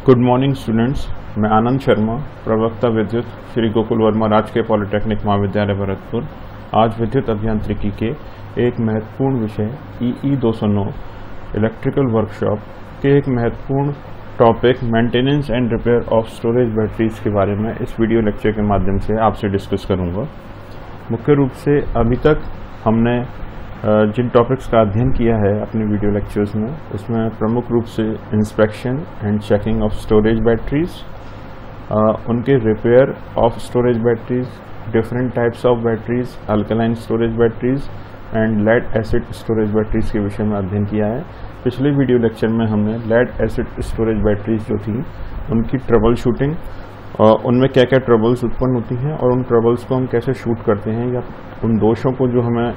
Good morning students, मैं आनंद शर्मा, प्रवक्ता विद्युत, श्री गोकुल वर्मा राजकीय पॉलिटेक्निक महाविद्यालय भरतपुर। आज विद्युत अभियांत्रिकी के एक महत्वपूर्ण विषय EE 209 इलेक्ट्रिकल वर्कशॉप के एक महत्वपूर्ण topic maintenance and repair of storage batteries के बारे में इस वीडियो लेक्चर के माध्यम से आपसे डिस्कस करूंगा। मुख्य रूप से अभी तक हमने जिन टॉपिक्स का अध्ययन किया है अपने वीडियो लेक्चर्स में, उसमें प्रमुख रूप से inspection and checking of storage batteries, उनके repair of storage batteries, different types of batteries, alkaline storage batteries and lead acid storage batteries के विषय में अध्ययन किया है। पिछले वीडियो लेक्चर में हमने लेड एसिड स्टोरेज बैटरीज जो थी उनकी ट्रबल शूटिंग, उनमें क्या क्या ट्रबल्स उत्पन्न होती हैं और उन ट्रबल्स को हम कैसे शूट करते हैं, या उन दोषों को जो हमें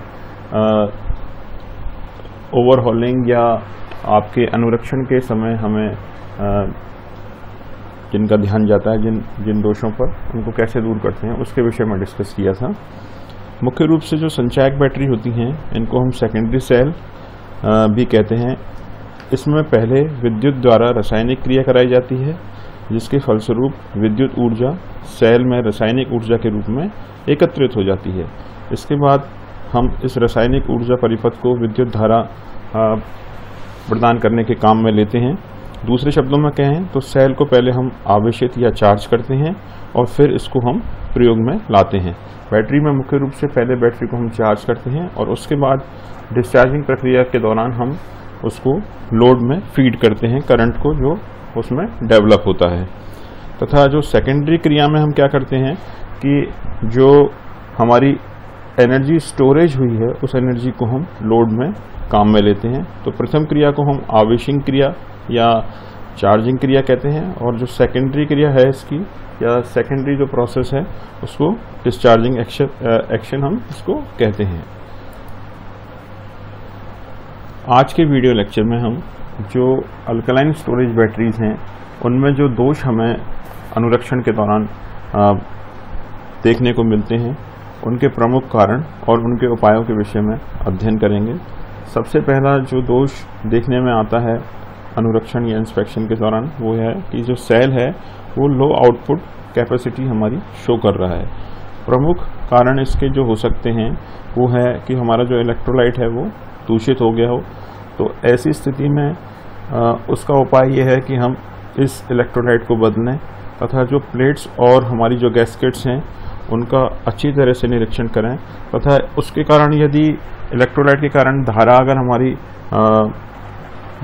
ओवरहॉलिंग या आपके अनुरक्षण के समय हमें जिनका ध्यान जाता है, जिन दोषों पर, उनको कैसे दूर करते हैं, उसके विषय में डिस्कस किया था। मुख्य रूप से जो संचायक बैटरी होती हैं इनको हम सेकेंडरी सेल भी कहते हैं। इसमें पहले विद्युत द्वारा रासायनिक क्रिया कराई जाती है, जिसके फलस्वरूप विद्युत ऊर्जा सेल में रासायनिक ऊर्जा के रूप में एकत्रित हो जाती है। इसके बाद हम इस रासायनिक ऊर्जा परिपथ को विद्युत धारा प्रदान करने के काम में लेते हैं। दूसरे शब्दों में कहें तो सेल को पहले हम आवेशित या चार्ज करते हैं और फिर इसको हम प्रयोग में लाते हैं। बैटरी में मुख्य रूप से पहले बैटरी को हम चार्ज करते हैं और उसके बाद डिस्चार्जिंग प्रक्रिया के दौरान हम उसको लोड में फीड करते हैं, करंट को जो उसमें डेवलप होता है। तथा जो सेकेंडरी क्रिया में हम क्या करते हैं कि जो हमारी एनर्जी स्टोरेज हुई है उस एनर्जी को हम लोड में काम में लेते हैं। तो प्रथम क्रिया को हम आवेशिंग क्रिया या चार्जिंग क्रिया कहते हैं, और जो सेकेंडरी क्रिया है इसकी या सेकेंडरी जो प्रोसेस है उसको डिस्चार्जिंग एक्शन हम इसको कहते हैं। आज के वीडियो लेक्चर में हम जो अल्कलाइन स्टोरेज बैटरीज हैं उनमें जो दोष हमें अनुरक्षण के दौरान देखने को मिलते हैं, उनके प्रमुख कारण और उनके उपायों के विषय में अध्ययन करेंगे। सबसे पहला जो दोष देखने में आता है अनुरक्षण या इंस्पेक्शन के दौरान वो है कि जो सेल है वो लो आउटपुट कैपेसिटी हमारी शो कर रहा है। प्रमुख कारण इसके जो हो सकते हैं वो है कि हमारा जो इलेक्ट्रोलाइट है वो दूषित हो गया हो। तो ऐसी स्थिति में उसका उपाय ये है कि हम इस इलेक्ट्रोलाइट को बदलें तथा जो प्लेट्स और हमारी जो गैस्केट्स हैं उनका अच्छी तरह से निरीक्षण करें, तथा उसके कारण यदि इलेक्ट्रोलाइट के कारण धारा अगर हमारी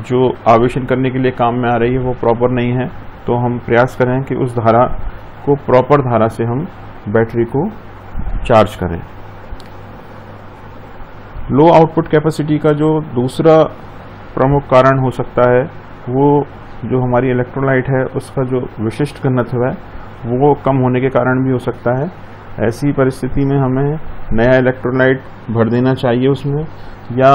जो आवेशन करने के लिए काम में आ रही है वो प्रॉपर नहीं है तो हम प्रयास करें कि उस धारा को प्रॉपर धारा से हम बैटरी को चार्ज करें। लो आउटपुट कैपेसिटी का जो दूसरा प्रमुख कारण हो सकता है वो जो हमारी इलेक्ट्रोलाइट है उसका जो विशिष्ट घनत्व है वो कम होने के कारण भी हो सकता है। ऐसी परिस्थिति में हमें नया इलेक्ट्रोलाइट भर देना चाहिए उसमें, या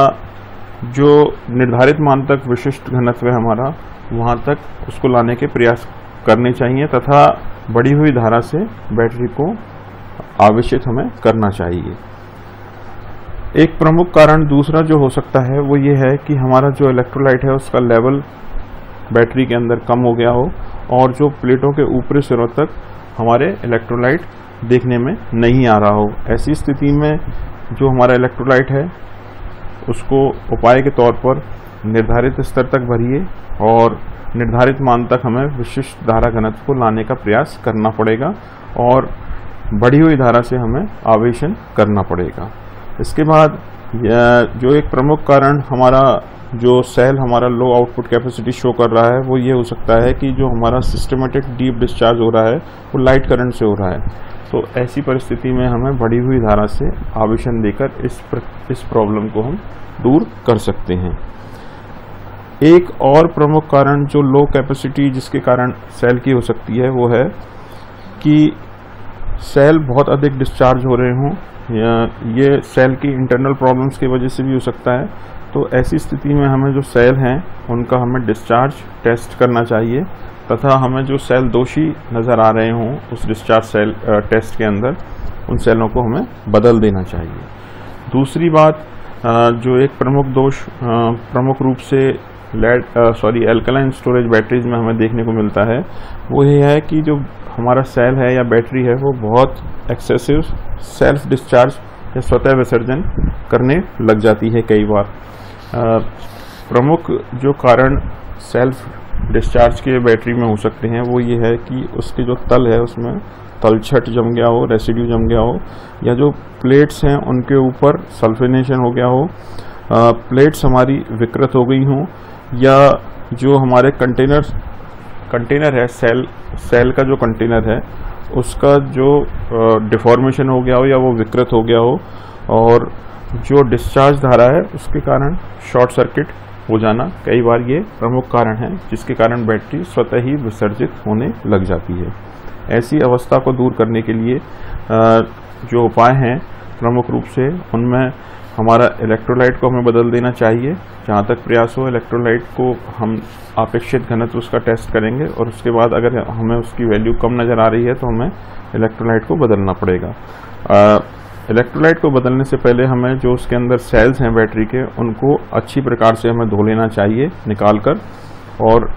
जो निर्धारित मान तक विशिष्ट घनत्व है हमारा वहाँ तक उसको लाने के प्रयास करने चाहिए, तथा बढ़ी हुई धारा से बैटरी को आवेशित हमें करना चाहिए। एक प्रमुख कारण दूसरा जो हो सकता है वो ये है कि हमारा जो इलेक्ट्रोलाइट है उसका लेवल बैटरी के अंदर कम हो गया हो और जो प्लेटों के ऊपरी सिरों तक हमारे इलेक्ट्रोलाइट देखने में नहीं आ रहा हो। ऐसी स्थिति में जो हमारा इलेक्ट्रोलाइट है उसको उपाय के तौर पर निर्धारित स्तर तक भरिए और निर्धारित मान तक हमें विशिष्ट धारा घनत्व को लाने का प्रयास करना पड़ेगा और बढ़ी हुई धारा से हमें आवेशन करना पड़ेगा। इसके बाद जो एक प्रमुख कारण हमारा जो सेल हमारा लो आउटपुट कैपेसिटी शो कर रहा है वो ये हो सकता है कि जो हमारा सिस्टमेटिक डीप डिस्चार्ज हो रहा है वो लाइट करंट से हो रहा है। तो ऐसी परिस्थिति में हमें बढ़ी हुई धारा से आवेशन देकर इस प्रॉब्लम को हम दूर कर सकते हैं। एक और प्रमुख कारण जो लो कैपेसिटी जिसके कारण सेल की हो सकती है वो है कि सेल बहुत अधिक डिस्चार्ज हो रहे हों, या ये सेल की इंटरनल प्रॉब्लम्स की वजह से भी हो सकता है। तो ऐसी स्थिति में हमें जो सेल हैं उनका हमें डिस्चार्ज टेस्ट करना चाहिए, तथा हमें जो सेल दोषी नज़र आ रहे हों उस डिस्चार्ज सेल टेस्ट के अंदर उन सेलों को हमें बदल देना चाहिए। दूसरी बात जो एक प्रमुख दोष प्रमुख रूप से एल्कलाइन स्टोरेज बैटरीज में हमें देखने को मिलता है वो ये है कि जो हमारा सेल है या बैटरी है वो बहुत एक्सेसिव सेल्फ डिस्चार्ज या स्वतः विसर्जन करने लग जाती है कई बार। प्रमुख जो कारण सेल्फ डिस्चार्ज के बैटरी में हो सकते हैं वो ये है कि उसके जो तल है उसमें तलछट जम गया हो, रेसिड्यू जम गया हो, या जो प्लेट्स हैं उनके ऊपर सल्फिनेशन हो गया हो, प्लेट्स हमारी विकृत हो गई हों, या जो हमारे कंटेनर है सेल का जो कंटेनर है उसका जो डिफॉर्मेशन हो गया हो या वो विकृत हो गया हो, और जो डिस्चार्ज धारा है उसके कारण शॉर्ट सर्किट हो जाना कई बार ये प्रमुख कारण है जिसके कारण बैटरी स्वतः ही विसर्जित होने लग जाती है। ऐसी अवस्था को दूर करने के लिए जो उपाय हैं प्रमुख रूप से उनमें हमारा इलेक्ट्रोलाइट को हमें बदल देना चाहिए। जहाँ तक प्रयास हो इलेक्ट्रोलाइट को हम अपेक्षित घनत्व उसका टेस्ट करेंगे और उसके बाद अगर हमें उसकी वैल्यू कम नज़र आ रही है तो हमें इलेक्ट्रोलाइट को बदलना पड़ेगा। इलेक्ट्रोलाइट को बदलने से पहले हमें जो उसके अंदर सेल्स हैं बैटरी के उनको अच्छी प्रकार से हमें धो लेना चाहिए निकाल कर, और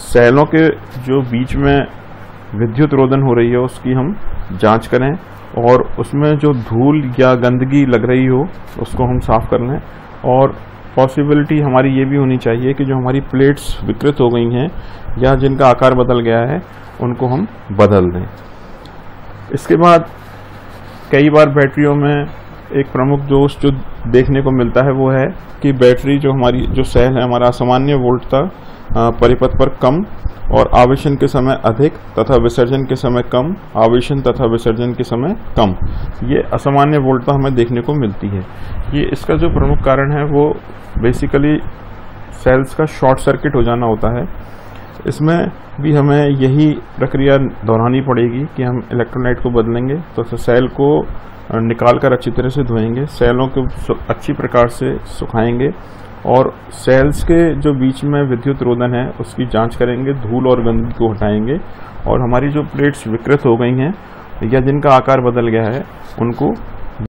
सेलों के जो बीच में विद्युत रोधन हो रही है उसकी हम जांच करें, और उसमें जो धूल या गंदगी लग रही हो उसको हम साफ कर लें। और पॉसिबिलिटी हमारी ये भी होनी चाहिए कि जो हमारी प्लेट्स विकृत हो गई हैं या जिनका आकार बदल गया है उनको हम बदल दें। इसके बाद कई बार बैटरियों में एक प्रमुख दोष जो देखने को मिलता है वो है कि बैटरी जो हमारी जो सेल है हमारा असामान्य वोल्टता परिपथ पर कम और आवेशन के समय अधिक तथा विसर्जन के समय कम, आवेशन तथा विसर्जन के समय कम, ये असामान्य वोल्टता हमें देखने को मिलती है। ये इसका जो प्रमुख कारण है वो बेसिकली सेल्स का शॉर्ट सर्किट हो जाना होता है। इसमें भी हमें यही प्रक्रिया दोहरानी पड़ेगी कि हम इलेक्ट्रोलाइट को बदलेंगे तो सेल को निकाल कर अच्छी तरह से धोएंगे, सेलों को अच्छी प्रकार से सुखाएंगे और सेल्स के जो बीच में विद्युत रोधन है उसकी जांच करेंगे, धूल और गंदगी को हटाएंगे, और हमारी जो प्लेट्स विकृत हो गई हैं या जिनका आकार बदल गया है उनको